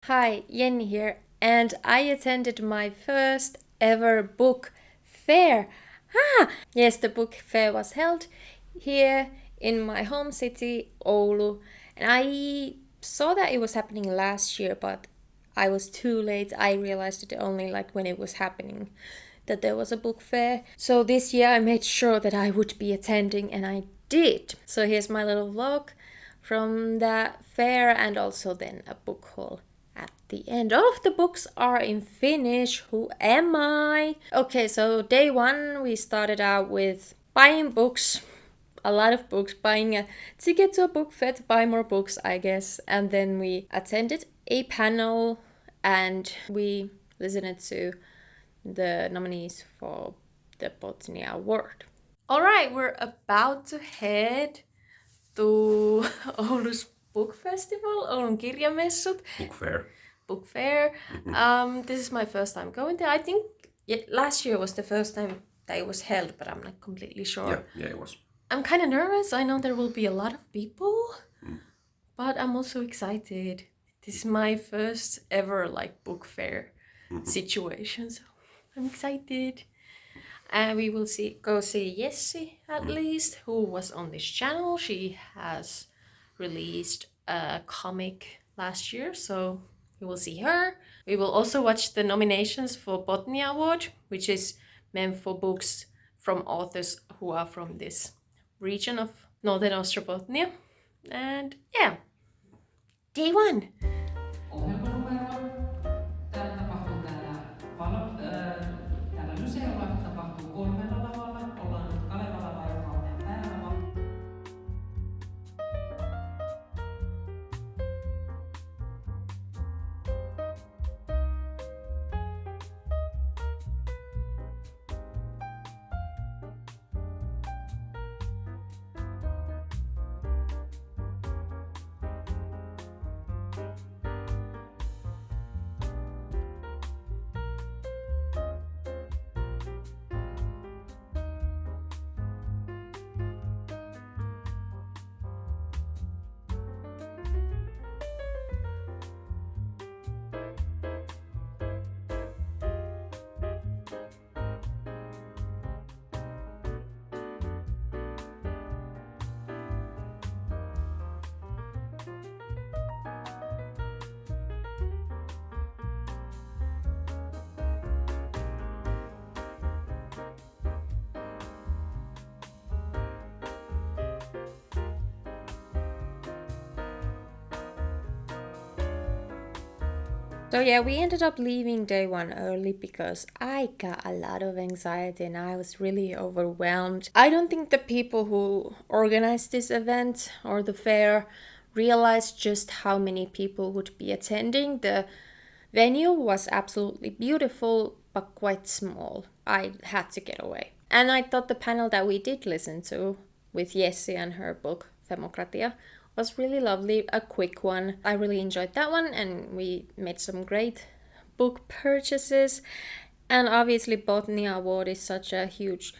Hi, Jenny here, and I attended my first ever book fair. Yes, the book fair was held here in my home city, Oulu, and I saw that it was happening last year, but I was too late. I realized it only like when it was happening that there was a book fair. So this year I made sure that I would be attending, and I did. So here's my little vlog from that fair and also then a book haul at the end. All of the books are in Finnish. Who am I? Okay, so day one we started out with buying books. A lot of books, buying a ticket to a book fair to buy more books, I guess. And then we attended a panel and we listened to the nominees for the Botany Award. All right, we're about to head to Oulu's book festival, Oulun Kirjamessut. Book fair. This is my first time going there. I think last year was the first time that it was held, but I'm not completely sure. Yeah, it was. I'm kind of nervous. I know there will be a lot of people, but I'm also excited. This is my first ever book fair situation, so I'm excited. And we will go see Jessie at least, who was on this channel. She has released a comic last year, so we will see her. We will also watch the nominations for Botany Award, which is meant for books from authors who are from this region of Northern Ostrobothnia. And yeah, day one. Ohjelmanumero. Täällä tapahtuu täällä Lyseolla tapahtuu 3 lavalla. Ollaan nyt Kalevalalla, joka on meidän päälava. So yeah, we ended up leaving day one early because I got a lot of anxiety and I was really overwhelmed. I don't think the people who organized this event or the fair realized just how many people would be attending. The venue was absolutely beautiful but quite small. I had to get away. And I thought the panel that we did listen to with Jessie and her book Femokratia was really lovely, a quick one. I really enjoyed that one and we made some great book purchases. And obviously Botany Award is such a huge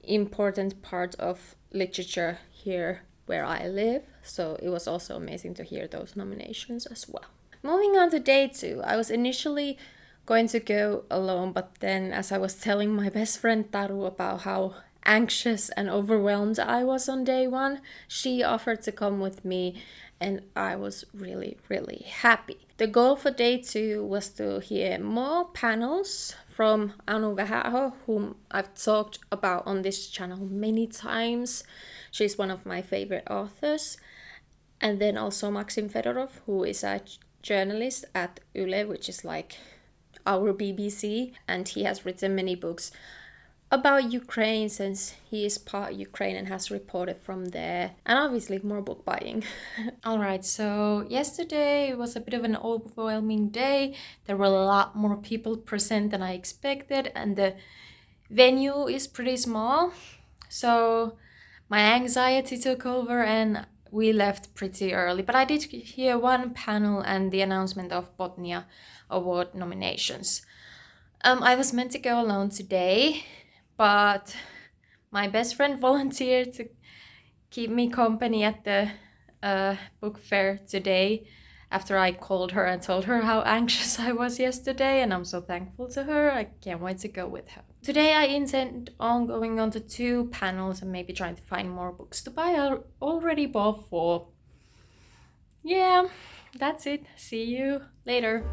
important part of literature here where I live, so it was also amazing to hear those nominations as well. Moving on to day two, I was initially going to go alone, but then as I was telling my best friend Taru about how anxious and overwhelmed I was on day one, she offered to come with me and I was really, really happy. The goal for day two was to hear more panels from Anu Vähäaho, whom I've talked about on this channel many times. She's one of my favorite authors. And then also Maxim Fedorov, who is a journalist at Yle, which is like our BBC, and he has written many books about Ukraine since he is part Ukraine and has reported from there, and obviously more book buying. Alright, so yesterday was a bit of an overwhelming day. There were a lot more people present than I expected, and the venue is pretty small, so my anxiety took over and we left pretty early. But I did hear one panel and the announcement of Botnia Award nominations. I was meant to go alone today, but my best friend volunteered to keep me company at the book fair today, after I called her and told her how anxious I was yesterday, and I'm so thankful to her. I can't wait to go with her. Today I intend on going on to 2 panels and maybe trying to find more books to buy. I already bought 4. Yeah, that's it. See you later.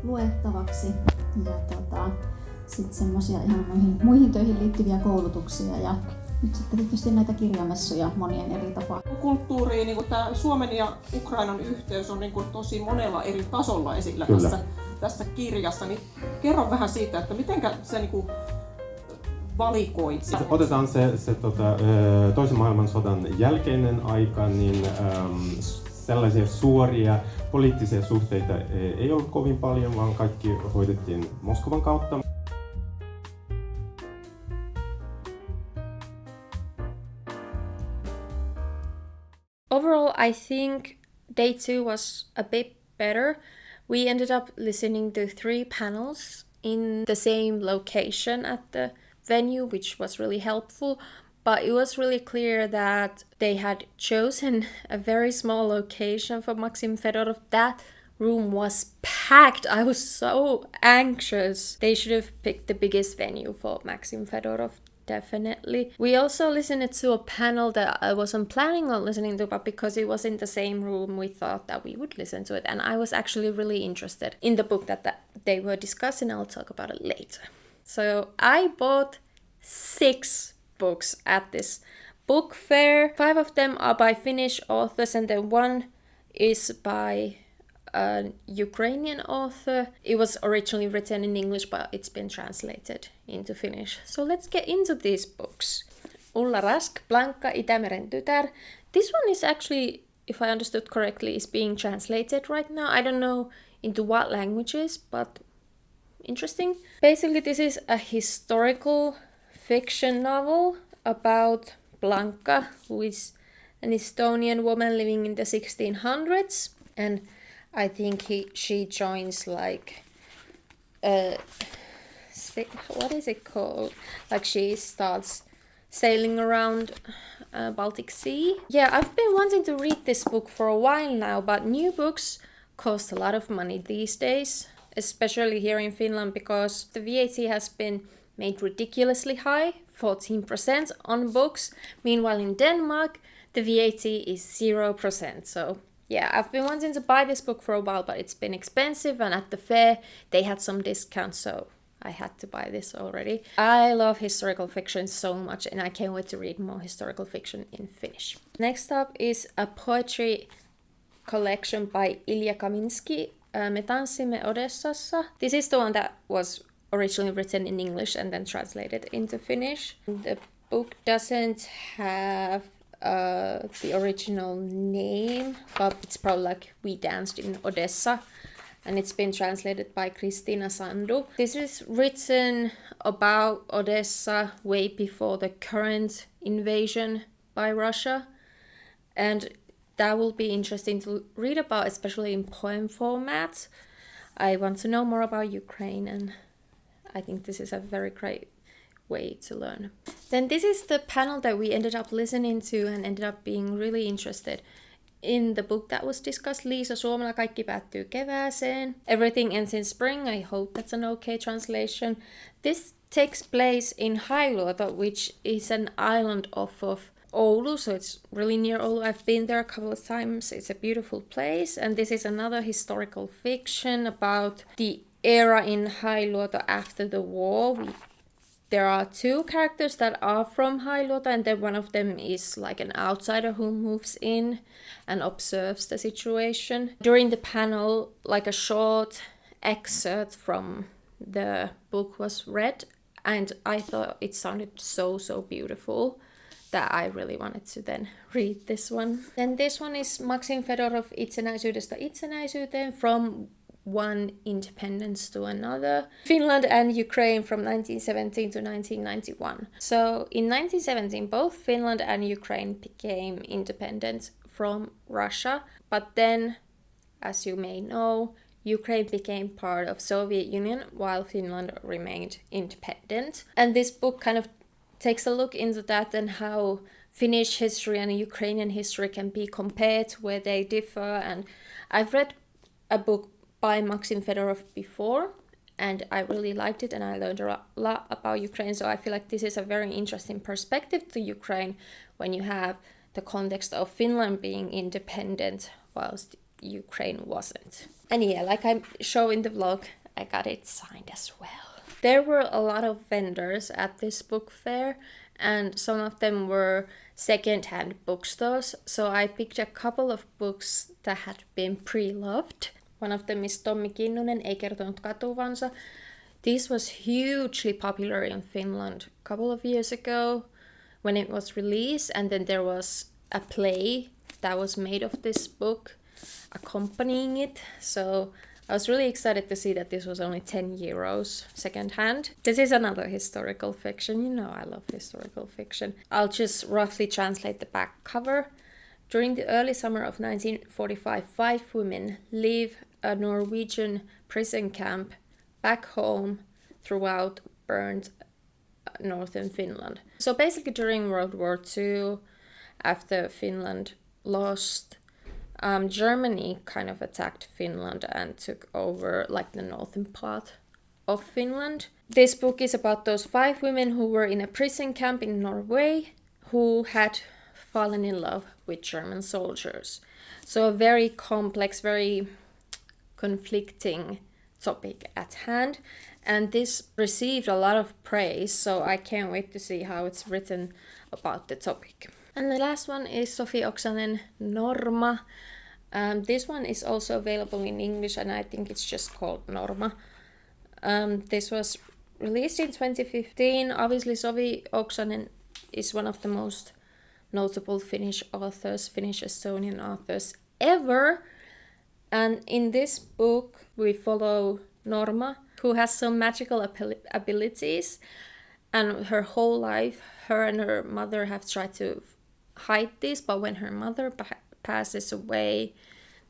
Luettavaksi ja sitten semmoisia ihan muihin töihin liittyviä koulutuksia ja nyt sitten tietysti näitä kirjamessuja monien eri tapaa. Kulttuuri, niin tämä Suomen ja Ukrainan yhteys on niin tosi monella eri tasolla esillä tässä kirjassa. Niin kerro vähän siitä, että miten sä niin valikoit? Otetaan se toisen maailmansodan jälkeinen aika, niin sellaisia suoria poliittisia suhteita ei ollut kovin paljon, vaan kaikki hoidettiin Moskovan kautta. Overall, I think day 2 was a bit better. We ended up listening to 3 panels in the same location at the venue, which was really helpful. But it was really clear that they had chosen a very small location for Maxim Fedorov. That room was packed. I was so anxious. They should have picked the biggest venue for Maxim Fedorov, definitely. We also listened to a panel that I wasn't planning on listening to, but because it was in the same room, we thought that we would listen to it. And I was actually really interested in the book that they were discussing. I'll talk about it later. So I bought 6 books at this book fair. 5 of them are by Finnish authors, and then 1 is by a Ukrainian author. It was originally written in English, but it's been translated into Finnish. So let's get into these books. Ulla Rask, Blanka, Itämeren tytär. This one is actually, if I understood correctly, is being translated right now. I don't know into what languages, but interesting. Basically, this is a historical fiction novel about Blanka, who is an Estonian woman living in the 1600s, and I think she joins like what is it called? Like she starts sailing around Baltic Sea. Yeah, I've been wanting to read this book for a while now, but new books cost a lot of money these days, especially here in Finland, because the VAT has been made ridiculously high, 14% on books. Meanwhile, in Denmark, the VAT is 0%. So yeah, I've been wanting to buy this book for a while, but it's been expensive, and at the fair, they had some discounts, so I had to buy this already. I love historical fiction so much, and I can't wait to read more historical fiction in Finnish. Next up is a poetry collection by Ilja Kaminski, Me tanssimme Odessassa. This is the one that was originally written in English and then translated into Finnish. The book doesn't have the original name, but it's probably like We Danced in Odessa, and it's been translated by Kristiina Sandu. This is written about Odessa way before the current invasion by Russia, and that will be interesting to read about, especially in poem format. I want to know more about Ukraine, and I think this is a very great way to learn. Then this is the panel that we ended up listening to and ended up being really interested in the book that was discussed. Liisa Suomela, Kaikki päättyy kevääseen. Everything Ends in Spring. I hope that's an okay translation. This takes place in Hailuoto, which is an island off of Oulu, so it's really near Oulu. I've been there a couple of times. It's a beautiful place, and this is another historical fiction about the era in Hailuoto after the war. There are 2 characters that are from Hailuoto, and then one of them is like an outsider who moves in and observes the situation. During the panel, like a short excerpt from the book was read, and I thought it sounded so beautiful that I really wanted to then read this one. Then this one is Maxim Fedorov, Itsenäisyydestä itsenäisyyteen, from one independence to another. Finland and Ukraine from 1917 to 1991. So in 1917, both Finland and Ukraine became independent from Russia, but then, as you may know, Ukraine became part of Soviet Union while Finland remained independent. And this book kind of takes a look into that and how Finnish history and Ukrainian history can be compared, where they differ. And I've read a book by Maxim Fedorov before, and I really liked it, and I learned a lot about Ukraine. So I feel like this is a very interesting perspective to Ukraine when you have the context of Finland being independent whilst Ukraine wasn't. And yeah, like I show in the vlog, I got it signed as well. There were a lot of vendors at this book fair, and some of them were second-hand bookstores. So I picked a couple of books that had been pre-loved. One of them is Tommi Kinnunen, Ei kertonut katuvansa. This was hugely popular in Finland a couple of years ago when it was released, and then there was a play that was made of this book accompanying it. So I was really excited to see that this was only 10 euros secondhand. This is another historical fiction. You know I love historical fiction. I'll just roughly translate the back cover. During the early summer of 1945, 5 women leave a Norwegian prison camp back home throughout burned northern Finland. So basically during World War II, after Finland lost, Germany kind of attacked Finland and took over like the northern part of Finland. This book is about those 5 women who were in a prison camp in Norway who had fallen in love with German soldiers. So a very complex, very conflicting topic at hand. And this received a lot of praise, so I can't wait to see how it's written about the topic. And the last one is Sofi Oksanen, Norma. This one is also available in English, and I think it's just called Norma. This was released in 2015. Obviously, Sofi Oksanen is one of the most notable Finnish authors, Finnish-Estonian authors ever. And in this book, we follow Norma, who has some magical abilities. And her whole life, her and her mother have tried to hide this, but when her mother passes away,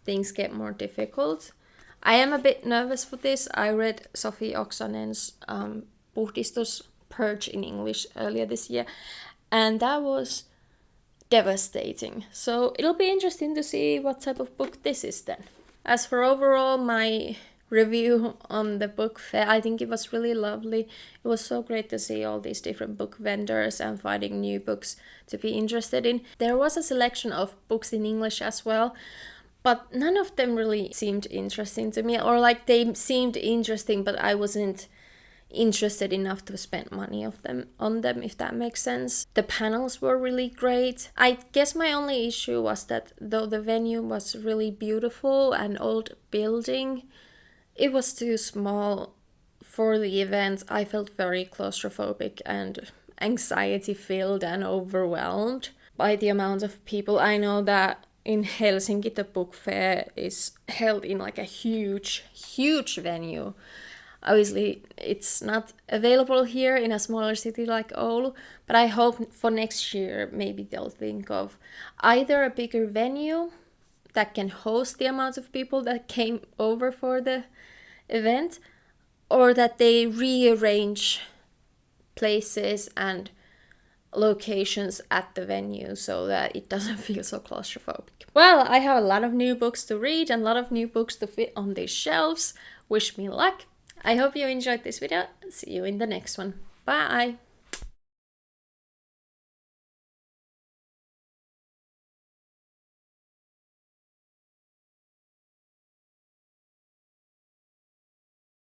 things get more difficult. I am a bit nervous for this. I read Sofi Oksanen's Puhdistus, Purge in English earlier this year, and that was devastating. So it'll be interesting to see what type of book this is then. As for overall, my review on the book fair, I think it was really lovely. It was so great to see all these different book vendors and finding new books to be interested in. There was a selection of books in English as well, but none of them really seemed interesting to me, or like they seemed interesting, but I wasn't interested enough to spend money on them, if that makes sense. The panels were really great. I guess my only issue was that though the venue was really beautiful and old building, it was too small for the event. I felt very claustrophobic and anxiety-filled and overwhelmed by the amount of people. I know that in Helsinki the book fair is held in like a huge venue. Obviously, it's not available here in a smaller city like Oulu, but I hope for next year maybe they'll think of either a bigger venue that can host the amount of people that came over for the event, or that they rearrange places and locations at the venue so that it doesn't feel so claustrophobic. Well, I have a lot of new books to read and a lot of new books to fit on these shelves. Wish me luck. I hope you enjoyed this video. See you in the next one. Bye!